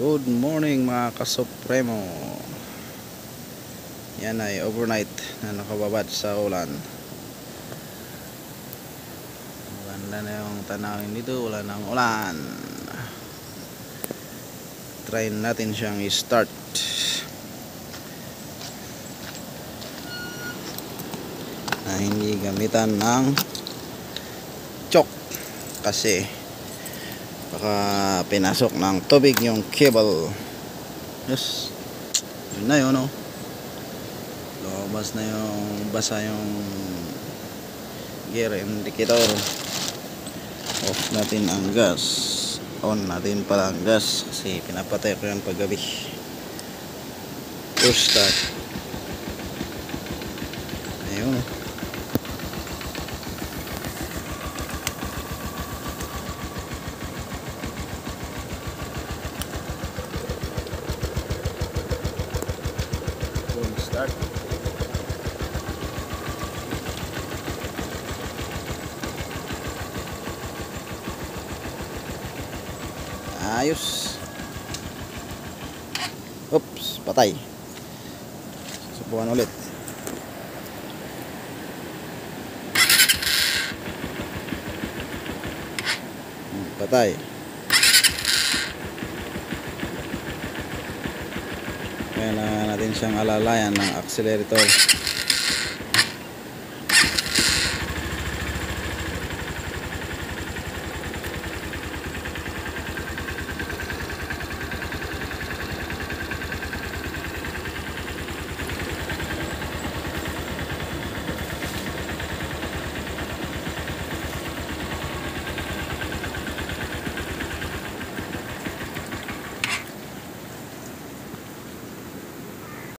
Good morning mga kasupremo. Yan ay overnight na nakababad sa ulan. Maganda na yung tanawin dito, wala nang ulan. Try natin siyang i-start. Na hindi gamitan ng chok kasi baka pinasok ng tubig yung cable. Yes, yun na yun, no? Lumabas na yung basa yung gear indicator. Off natin ang gas, on natin pala ang gas kasi pinapatay ko yan paggabi. Push start. Ayun, no? Start. Ayos. Oops, patay. Subukan ulit. Patay. Kaya na natin siyang alalayan ng accelerator.